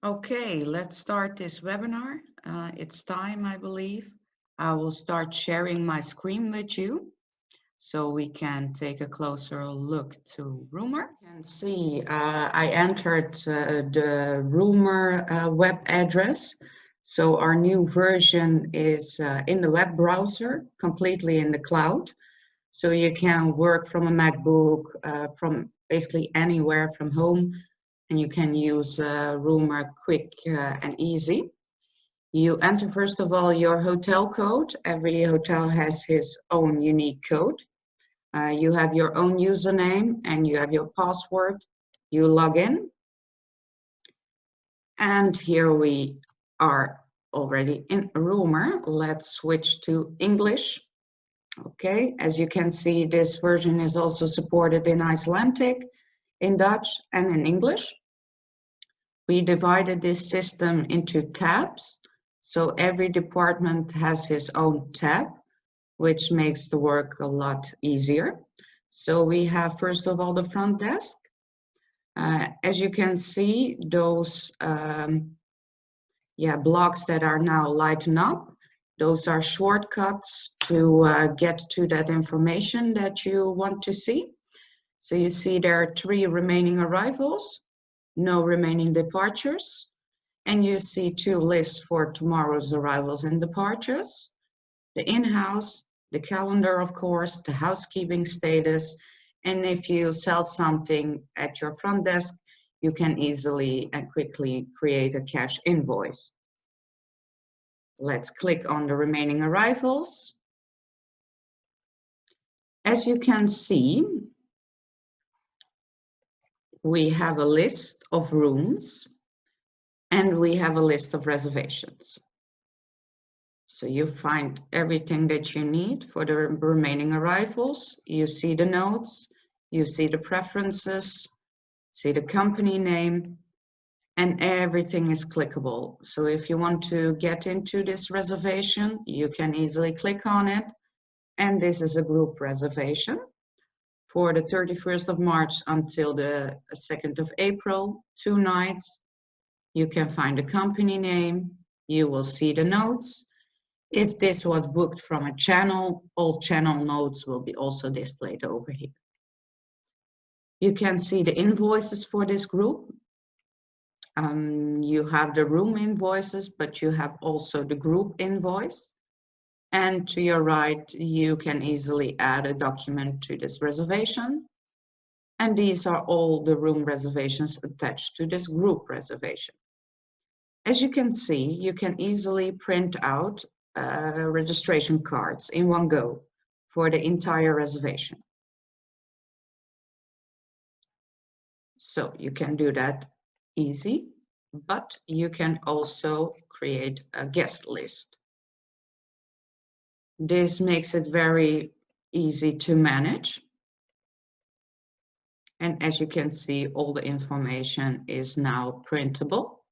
Okay, let's start this webinar. It's time, I believe. I will start sharing my screen with you so we can take a closer look to Rumor. You can see I entered the Rumor web address. So our new version is in the web browser, completely in the cloud. So you can work from a MacBook, from basically anywhere from home, and you can use Rumor quick and easy. You enter first of all your hotel code. Every hotel has his own unique code. You have your own username and you have your password. You log in, and here we are already in Rumor. Let's switch to English. Okay, as you can see, this version is also supported in Icelandic, in Dutch, and in English. We divided this system into tabs, so every department has his own tab, which makes the work a lot easier. So we have, first of all, the front desk. As you can see, those blocks that are now lighting up, those are shortcuts to get to that information that you want to see. So you see there are 3 remaining arrivals, no remaining departures, and you see 2 lists for tomorrow's arrivals and departures. The in-house, the calendar, of course, the housekeeping status, and if you sell something at your front desk, you can easily and quickly create a cash invoice. Let's click on the remaining arrivals. As you can see, we have a list of rooms and we have a list of reservations. So you find everything that you need for the remaining arrivals. You see the notes, you see the preferences, see the company name, and everything is clickable. So if you want to get into this reservation, you can easily click on it. And this is a group reservation for the 31st of March until the 2nd of April, 2 nights. You can find the company name, you will see the notes. If this was booked from a channel, all channel notes will be also displayed over here. You can see the invoices for this group. You have the room invoices, but you have also the group invoice. And to your right, you can easily add a document to this reservation. And these are all the room reservations attached to this group reservation. As you can see, you can easily print out registration cards in one go for the entire reservation. So you can do that easy, but you can also create a guest list. This makes it very easy to manage. And as you can see, all the information is now printable.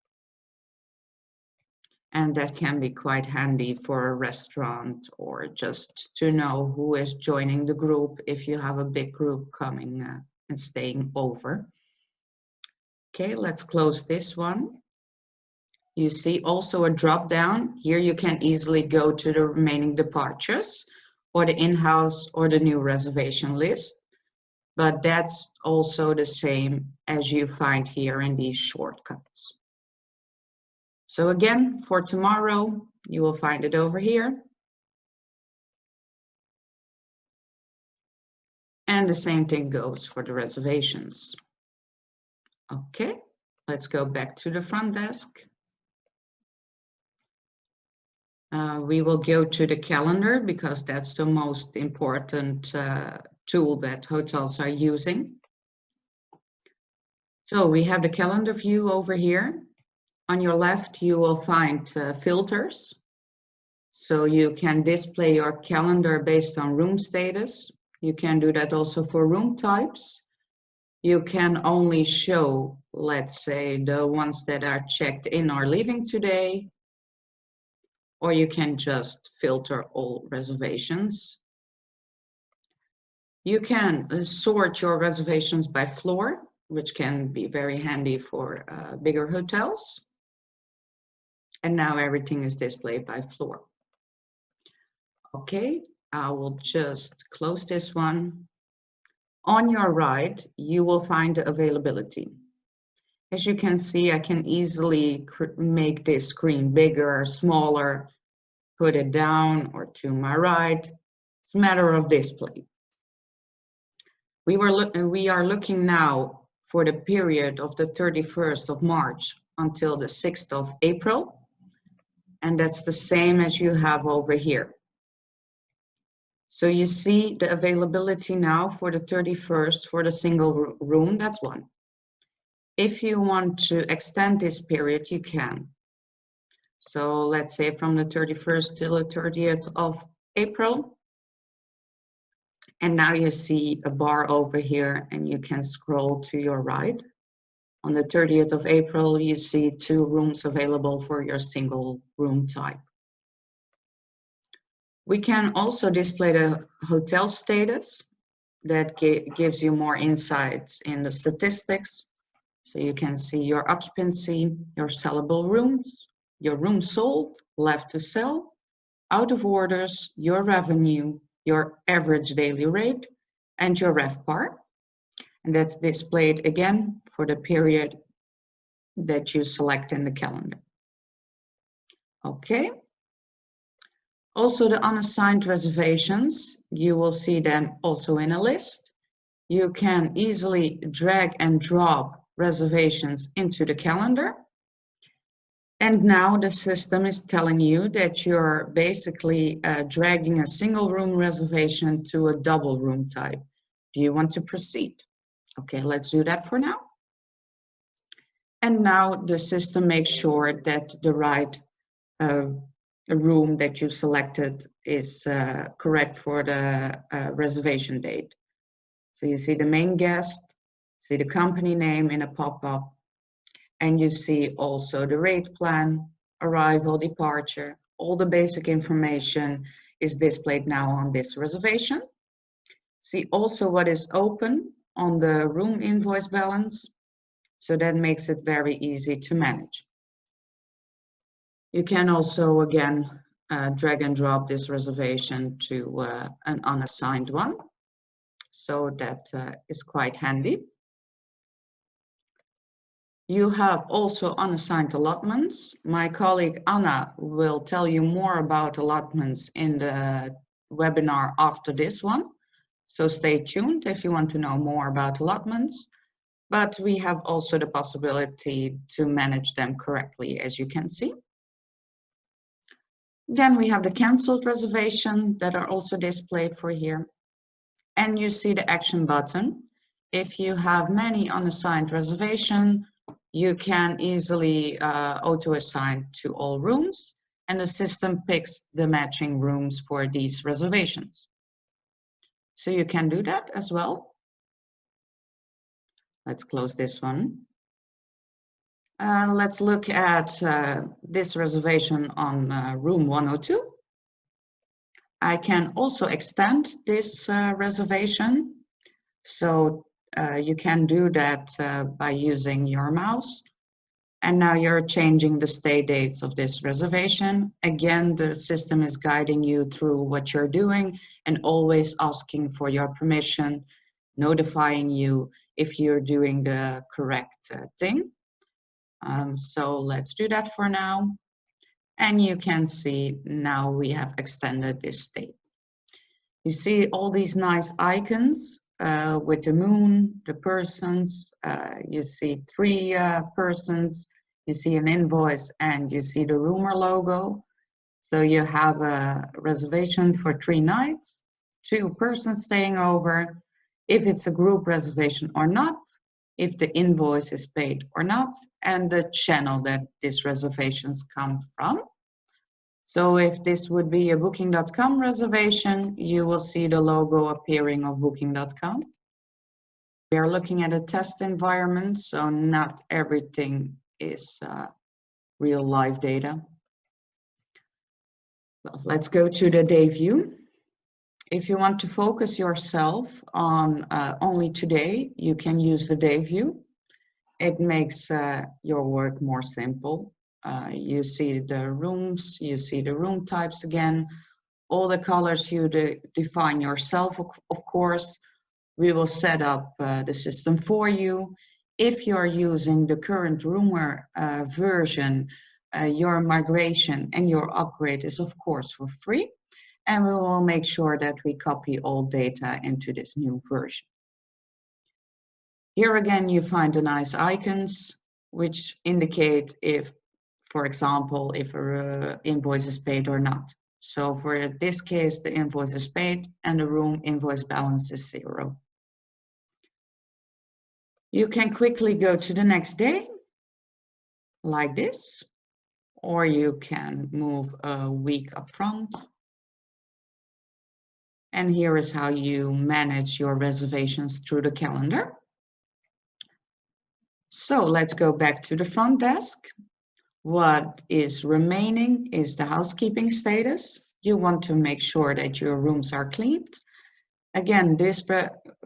And that can be quite handy for a restaurant or just to know who is joining the group if you have a big group coming and staying over. Okay, let's close this one. You see also a drop down. Here you can easily go to the remaining departures or the in-house or the new reservation list. But that's also the same as you find here in these shortcuts. So again, for tomorrow, you will find it over here. And the same thing goes for the reservations. Okay, let's go back to the front desk. We will go to the calendar because that's the most important tool that hotels are using. So we have the calendar view over here. On your left, you will find filters. So you can display your calendar based on room status. You can do that also for room types. You can only show, let's say, the ones that are checked in or leaving today, or you can just filter all reservations. You can sort your reservations by floor, which can be very handy for bigger hotels. And now everything is displayed by floor. Okay, I will just close this one. On your right, you will find the availability. As you can see, I can easily make this screen bigger, smaller, put it down or to my right. It's a matter of display. We are looking now for the period of the 31st of March until the 6th of April. And that's the same as you have over here. So you see the availability now for the 31st for the single room, that's one. If you want to extend this period, you can. So let's say from the 31st till the 30th of April. And now you see a bar over here and you can scroll to your right. On the 30th of April, you see 2 rooms available for your single room type. We can also display the hotel status that gives you more insights in the statistics. So you can see your occupancy, your sellable rooms, your rooms sold, left to sell, out of orders, your revenue, your average daily rate, and your RevPAR. And that's displayed again for the period that you select in the calendar. Okay. Also the unassigned reservations, you will see them also in a list. You can easily drag and drop reservations into the calendar. And now the system is telling you that you're basically dragging a single room reservation to a double room type. Do you want to proceed? Okay, let's do that for now. And now the system makes sure that the right room that you selected is correct for the reservation date. So you see the main guest, see the company name in a pop-up, and you see also the rate plan, arrival, departure, all the basic information is displayed now on this reservation. See also what is open on the room invoice balance, so that makes it very easy to manage. You can also, again, drag and drop this reservation to an unassigned one. So that is quite handy. You have also unassigned allotments. My colleague Anna will tell you more about allotments in the webinar after this one. So stay tuned if you want to know more about allotments. But we have also the possibility to manage them correctly, as you can see. Then we have the canceled reservation that are also displayed for here. And you see the action button. If you have many unassigned reservation, you can easily auto-assign to all rooms, and the system picks the matching rooms for these reservations. So you can do that as well. Let's close this one. Let's look at this reservation on room 102. I can also extend this reservation. So you can do that by using your mouse. And now you're changing the stay dates of this reservation. Again, the system is guiding you through what you're doing and always asking for your permission, notifying you if you're doing the correct thing. So let's do that for now. And you can see now we have extended this stay. You see all these nice icons with the moon, the persons, you see 3 persons, you see an invoice, and you see the roomer logo. So you have a reservation for 3 nights, 2 persons staying over, if it's a group reservation or not, if the invoice is paid or not, and the channel that these reservations come from. So if this would be a Booking.com reservation, you will see the logo appearing of Booking.com. We are looking at a test environment, so not everything is real live data. Well, let's go to the day view. If you want to focus yourself on only today, you can use the day view. It makes your work more simple. You see the rooms, you see the room types again, all the colors you define yourself, of course. We will set up the system for you. If you're using the current Roomer version, your migration and your upgrade is of course for free. And we will make sure that we copy all data into this new version. Here again, you find the nice icons, which indicate if, for example, if an invoice is paid or not. So for this case, the invoice is paid and the room invoice balance is 0. You can quickly go to the next day, like this, or you can move a week up front. And here is how you manage your reservations through the calendar. So let's go back to the front desk. What is remaining is the housekeeping status. You want to make sure that your rooms are cleaned. Again, this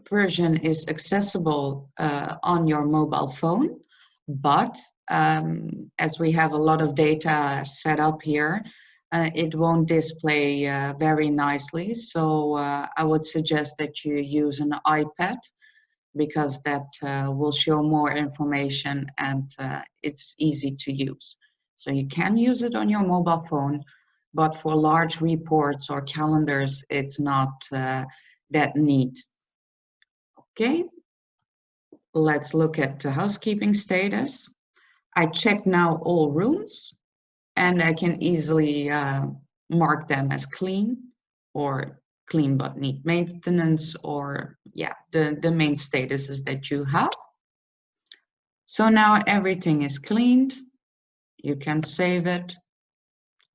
version is accessible on your mobile phone, but as we have a lot of data set up here, it won't display very nicely. So I would suggest that you use an iPad, because that will show more information and it's easy to use. So you can use it on your mobile phone, but for large reports or calendars, it's not that neat. Okay, let's look at the housekeeping status. I check now all rooms and I can easily mark them as clean or clean but need maintenance, or yeah, the main statuses that you have. So now everything is cleaned. You can save it.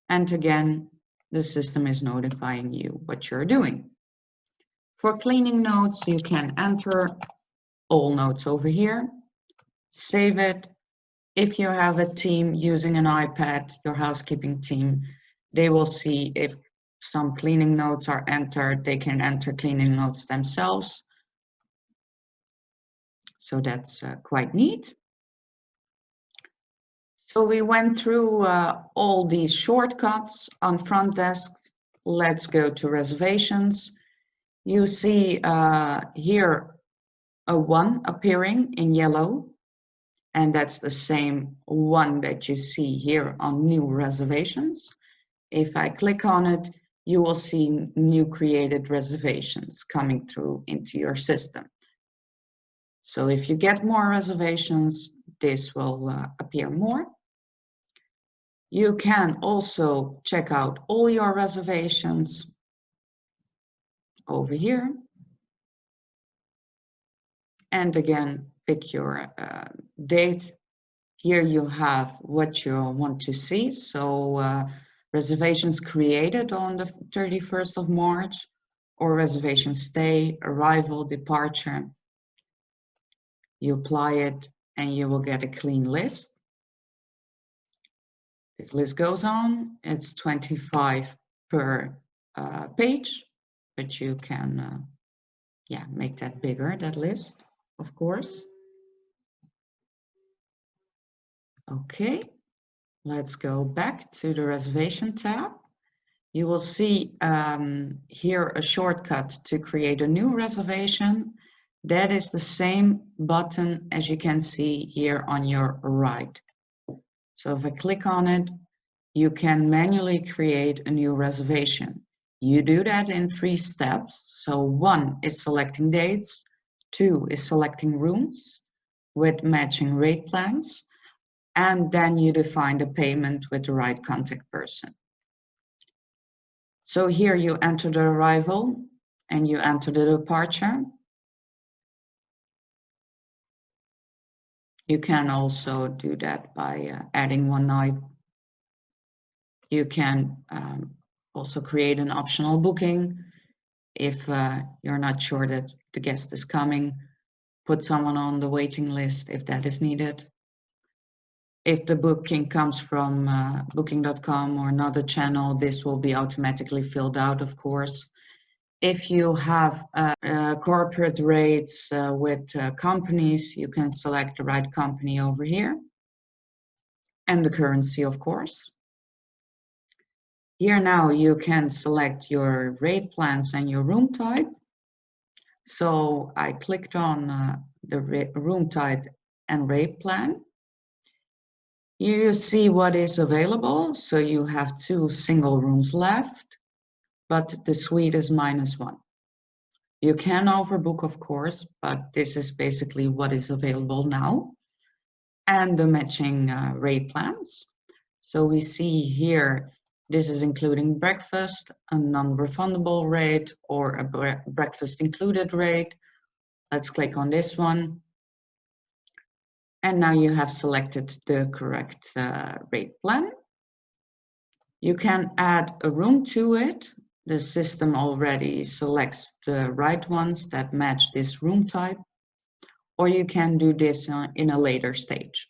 And again, the system is notifying you what you're doing. For cleaning notes, you can enter all notes over here, save it. If you have a team using an iPad, your housekeeping team, they will see if some cleaning notes are entered. They can enter cleaning notes themselves. So that's quite neat. So we went through all these shortcuts on front desk. Let's go to reservations. You see here a 1 appearing in yellow, and that's the same 1 that you see here on new reservations. If I click on it, you will see new created reservations coming through into your system. So if you get more reservations, this will appear more. You can also check out all your reservations over here. And again, pick your date. Here you have what you want to see. So reservations created on the 31st of March, or reservation stay, arrival, departure. You apply it and you will get a clean list. This list goes on. It's 25 per page, but you can yeah, make that bigger, that list, of course. Okay, let's go back to the reservation tab. You will see here a shortcut to create a new reservation. That is the same button as you can see here on your right. So if I click on it, you can manually create a new reservation. You do that in 3 steps. So 1 is selecting dates, 2 is selecting rooms with matching rate plans, and then you define the payment with the right contact person. So here you enter the arrival and you enter the departure. You can also do that by adding 1 night. You can also create an optional booking if you're not sure that the guest is coming. Put someone on the waiting list if that is needed. If the booking comes from booking.com or another channel, this will be automatically filled out, of course. If you have corporate rates with companies, you can select the right company over here. and the currency, of course. Here now you can select your rate plans and your room type. So I clicked on the room type and rate plan. Here you see what is available. So you have 2 single rooms left, but the suite is -1. You can overbook, of course, but this is basically what is available now. And the matching rate plans. So we see here, this is including breakfast, a non-refundable rate, or a breakfast included rate. Let's click on this one. And now you have selected the correct rate plan. You can add a room to it. The system already selects the right ones that match this room type, or you can do this in a later stage.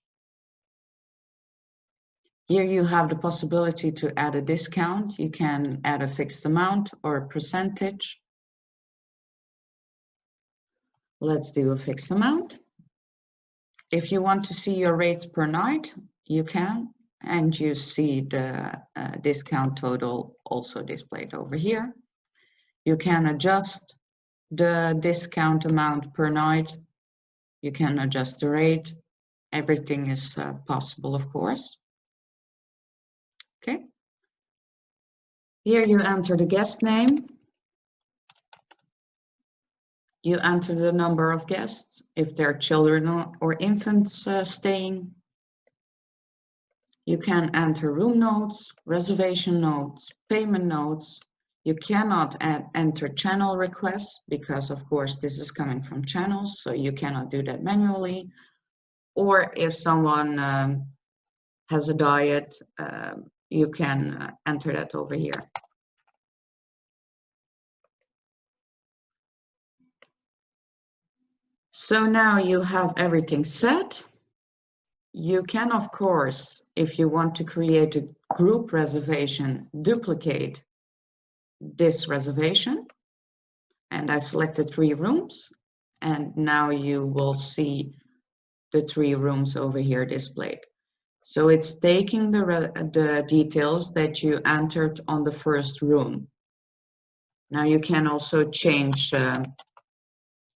Here you have the possibility to add a discount. You can add a fixed amount or a percentage. Let's do a fixed amount. If you want to see your rates per night, you can, and you see the discount total also displayed over here. You can adjust the discount amount per night. You can adjust the rate. Everything is possible, of course. Okay. Here you enter the guest name. You enter the number of guests, if there are children or infants staying. You can enter room notes, reservation notes, payment notes. You cannot enter channel requests because, of course, this is coming from channels, so you cannot do that manually. Or if someone has a diet, you can enter that over here. So now you have everything set. You can, of course, if you want to create a group reservation, duplicate this reservation. And I selected 3 rooms. And now you will see the 3 rooms over here displayed. So it's taking the details that you entered on the first room. Now you can also change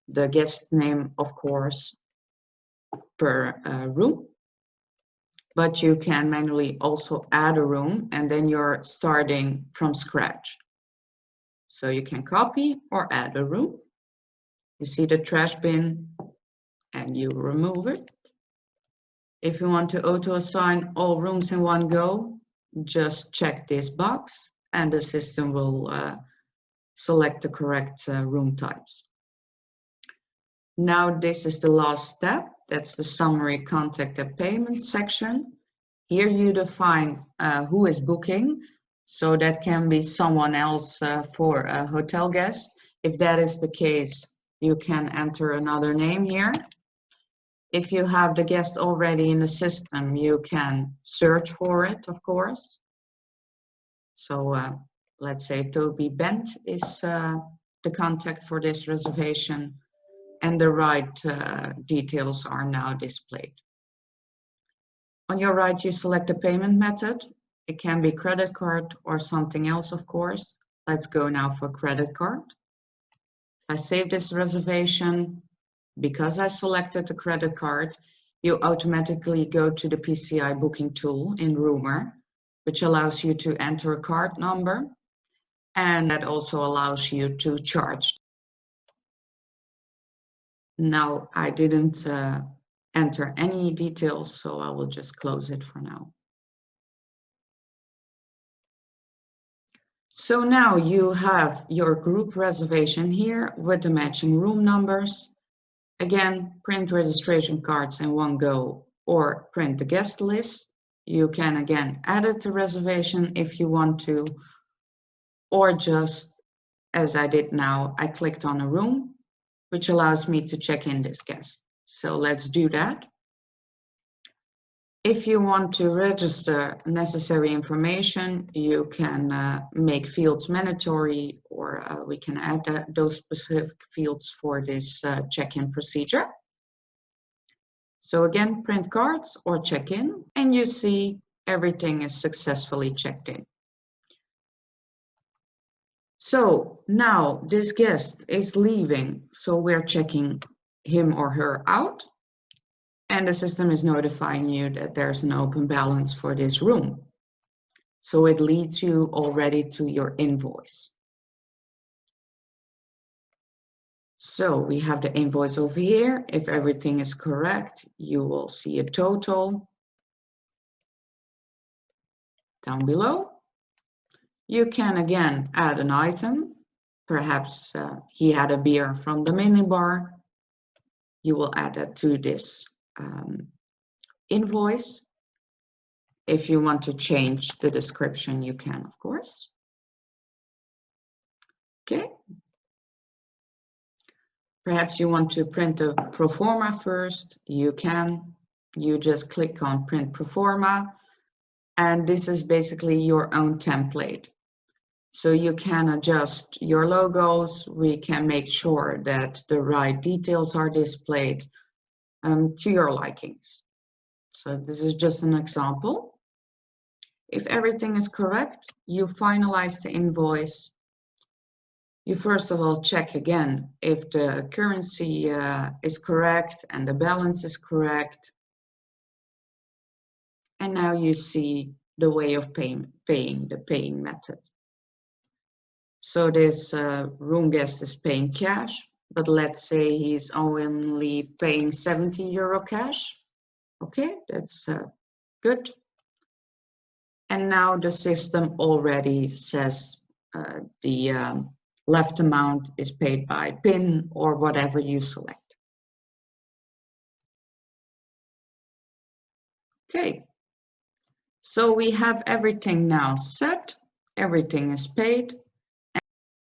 the guest name, of course, per room. But you can manually also add a room, and then you're starting from scratch. So you can copy or add a room. You see the trash bin and you remove it. If you want to auto-assign all rooms in one go, just check this box and the system will select the correct room types. Now this is the last step. That's the summary, contact, and payment section. Here you define who is booking. So that can be someone else for a hotel guest. If that is the case, you can enter another name here. If you have the guest already in the system, you can search for it, of course. So let's say Toby Bent is the contact for this reservation, and the right details are now displayed. On your right, you select the payment method. It can be credit card or something else, of course. Let's go now for credit card. If I save this reservation, because I selected the credit card, you automatically go to the PCI booking tool in Roomer, which allows you to enter a card number, and that also allows you to charge. Now, I didn't enter any details, so I will just close it for now. So now you have your group reservation here with the matching room numbers. Again, print registration cards in one go or print the guest list. You can again edit the reservation if you want to, or just as I did now, I clicked on a room, which allows me to check in this guest. So let's do that. If you want to register necessary information, you can make fields mandatory, or we can add those specific fields for this check-in procedure. So again, print cards or check in, and you see everything is successfully checked in. So now this guest is leaving, so we're checking him or her out, and the system is notifying you that there's an open balance for this room. So it leads you already to your invoice. So we have the invoice over here. If everything is correct, you will see a total down below. You can again add an item. Perhaps he had a beer from the minibar. You will add that to this invoice. If you want to change the description, you can, of course. Okay. Perhaps you want to print a pro forma first. You can. You just click on print pro forma, and this is basically your own template. So you can adjust your logos. We can make sure that the right details are displayed to your likings. So this is just an example. If everything is correct, you finalize the invoice. You first of all check again if the currency is correct and the balance is correct. And now you see the way of paying the paying method. So this room guest is paying cash, but let's say he's only paying 70 euro cash. Okay, that's good. And now the system already says the left amount is paid by PIN or whatever you select. Okay, so we have everything now set, everything is paid,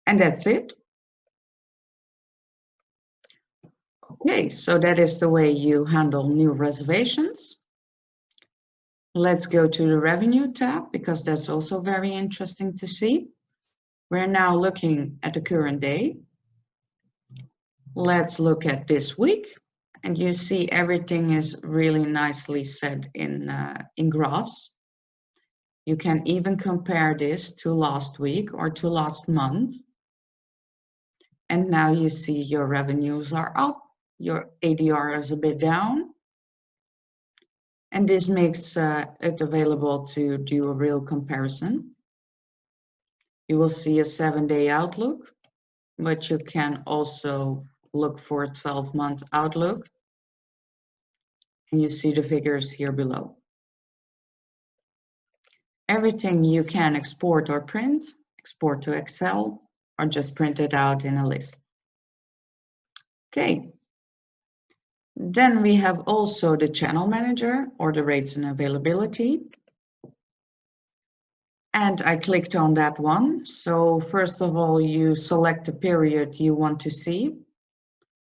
and that's it. Okay, so that is the way you handle new reservations. Let's go to the revenue tab because that's also very interesting to see. We're now looking at the current day. Let's look at this week, and you see everything is really nicely set in graphs. You can even compare this to last week or to last month. And now you see your revenues are up, your ADR is a bit down. And this makes it available to do a real comparison. You will see a 7-day outlook, but you can also look for a 12-month outlook. And you see the figures here below. Everything you can export or print, export to Excel, or just print it out in a list. Okay. Then we have also the channel manager or the rates and availability. And I clicked on that one. So first of all, you select the period you want to see.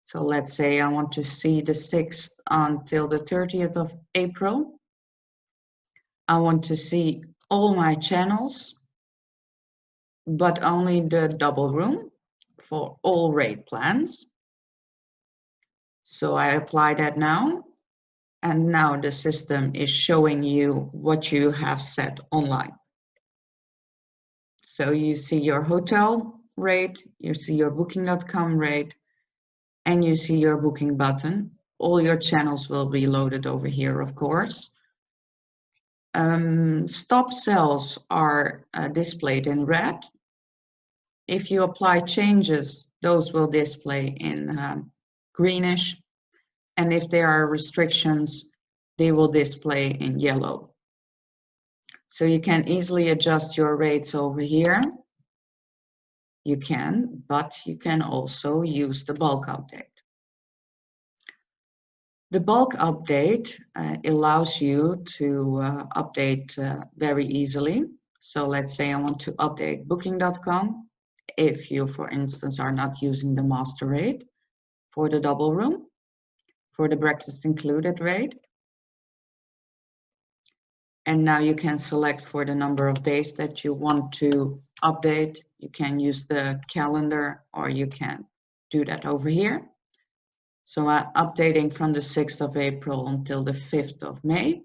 So let's say I want to see the 6th until the 30th of April. I want to see all my channels, but only the double room for all rate plans. So I apply that now, and now the system is showing you what you have set online. So you see your hotel rate, you see your booking.com rate, and you see your booking button. All your channels will be loaded over here, of course. Stop cells are displayed in red. If you apply changes, those will display in greenish. And if there are restrictions, they will display in yellow. So you can easily adjust your rates over here. You can, but you can also use the bulk update. The bulk update allows you to update very easily. So let's say I want to update booking.com. If you, for instance, are not using the master rate for the double room, for the breakfast included rate. And now you can select for the number of days that you want to update. You can use the calendar or you can do that over here. So I'm updating from the 6th of April until the 5th of May.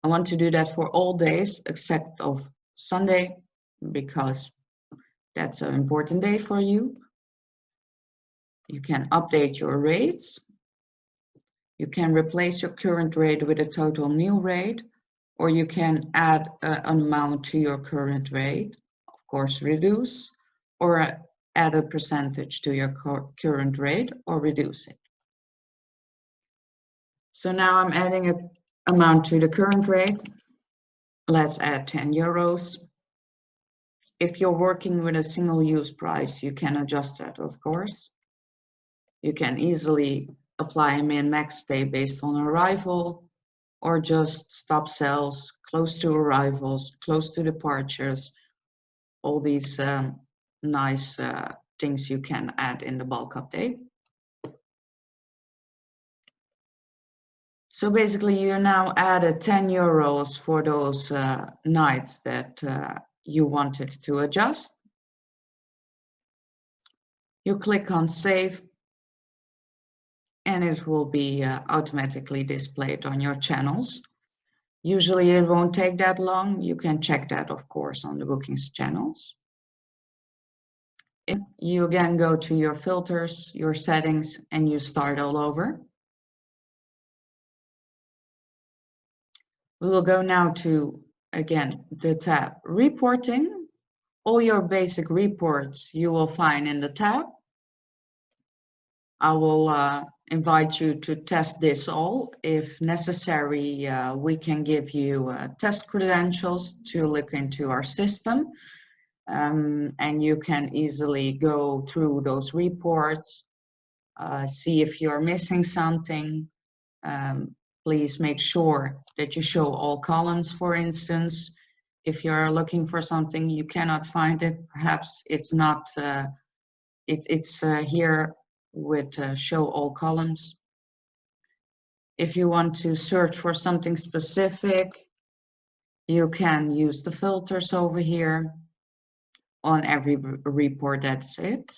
I want to do that for all days except of Sunday, because that's an important day for you. You can update your rates. You can replace your current rate with a total new rate, or you can add an amount to your current rate, of course reduce, or add a percentage to your current rate or reduce it. So now I'm adding an amount to the current rate. Let's add 10 euros. If you're working with a single use price, you can adjust that, of course. You can easily apply a min-max stay based on arrival, or just stop sales close to arrivals, close to departures, all these nice things you can add in the bulk update. So basically you now added 10 euros for those nights that you wanted to adjust. You click on save and it will be automatically displayed on your channels. Usually it won't take that long. You can check that, of course, on the bookings channels. You again go to your filters, your settings, and you start all over. We will go now to, again, the tab Reporting. All your basic reports you will find in the tab. I will invite you to test this all. If necessary, we can give you test credentials to look into our system. And you can easily go through those reports, see if you're missing something. Please make sure that you show all columns, for instance. If you're looking for something, you cannot find it, perhaps it's not, it's here with show all columns. If you want to search for something specific, you can use the filters over here. On every report, that's it.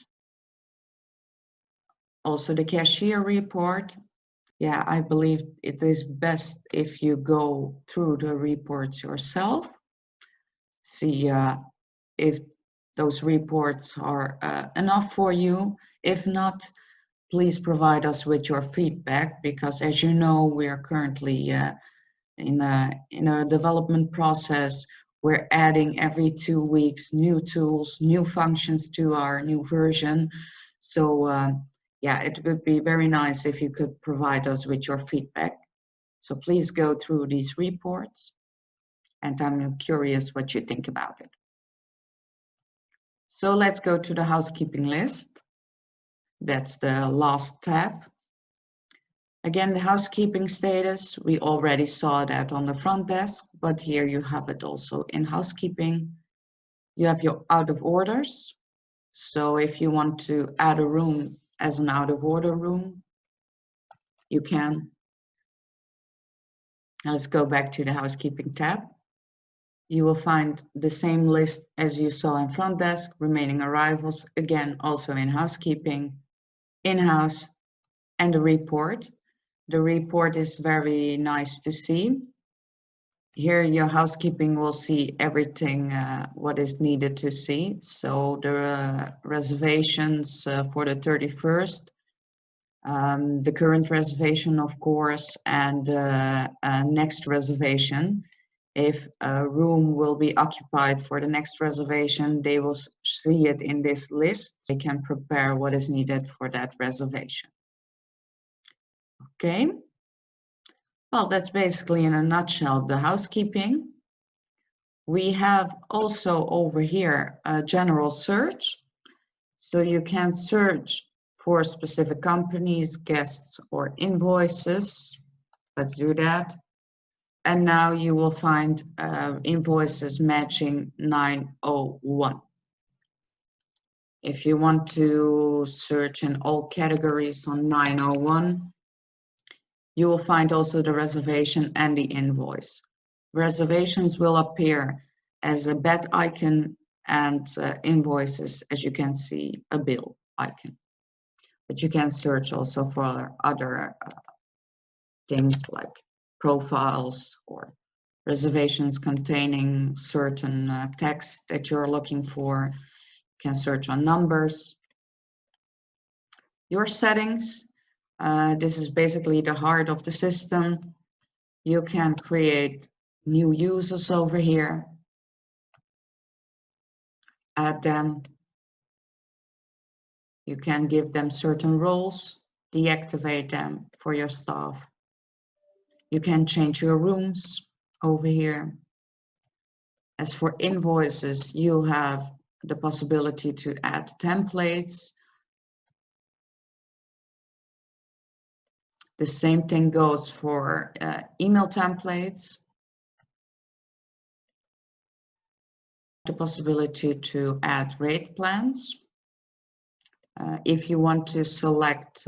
Also the cashier report. Yeah, I believe it is best if you go through the reports yourself. See if those reports are enough for you. If not, please provide us with your feedback, because as you know, we are currently in a development process. We're adding every 2 weeks new tools, new functions to our new version. So yeah, it would be very nice if you could provide us with your feedback. So please go through these reports, and I'm curious what you think about it. So let's go to the housekeeping list. That's the last tab. Again, the housekeeping status, we already saw that on the front desk, but here you have it also in housekeeping. You have your out of orders. So if you want to add a room as an out of order room, you can. Let's go back to the housekeeping tab. You will find the same list as you saw in front desk, remaining arrivals, again, also in housekeeping, in-house, and the report. The report is very nice to see. Here your housekeeping will see everything what is needed to see. So the reservations for the 31st, the current reservation, of course, and next reservation. If a room will be occupied for the next reservation, they will see it in this list. They can prepare what is needed for that reservation. Okay. Well, that's basically in a nutshell the housekeeping. We have also over here a general search. So you can search for specific companies, guests, or invoices. Let's do that. And now you will find invoices matching 901. If you want to search in all categories on 901, you will find also the reservation and the invoice. Reservations will appear as a bed icon, and invoices, as you can see, a bill icon. But you can search also for other things like profiles or reservations containing certain text that you're looking for. You can search on numbers. Your settings, this is basically the heart of the system. You can create new users over here, add them. You can give them certain roles, deactivate them for your staff. You can change your rooms over here. As for invoices, you have the possibility to add templates. The same thing goes for email templates. The possibility to add rate plans. If you want to select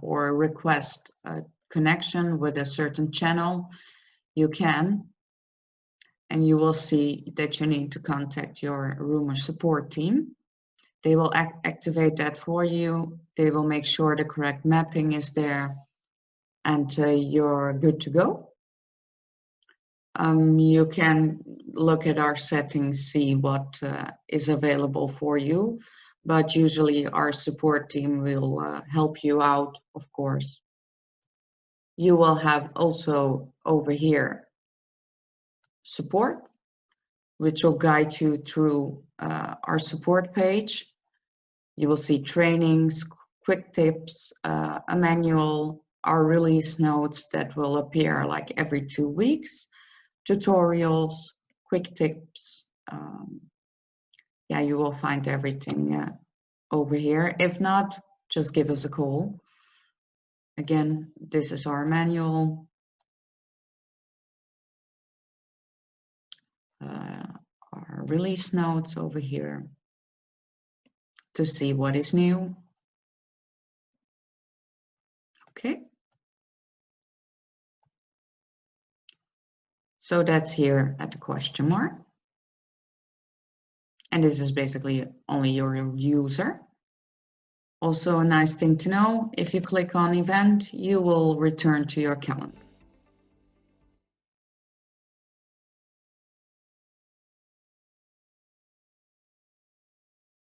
or request a connection with a certain channel, you can. And you will see that you need to contact your room or support team. They will activate that for you. They will make sure the correct mapping is there, and you're good to go. You can look at our settings, see what is available for you, but usually our support team will help you out, of course. You will have also over here support, which will guide you through our support page. You will see trainings, quick tips, a manual, our release notes that will appear like every 2 weeks, tutorials, quick tips. Yeah, you will find everything over here. If not, just give us a call. Again, this is our manual. Our release notes over here to see what is new. Okay. So that's here at the question mark. And this is basically only your user. Also a nice thing to know, if you click on event, you will return to your calendar.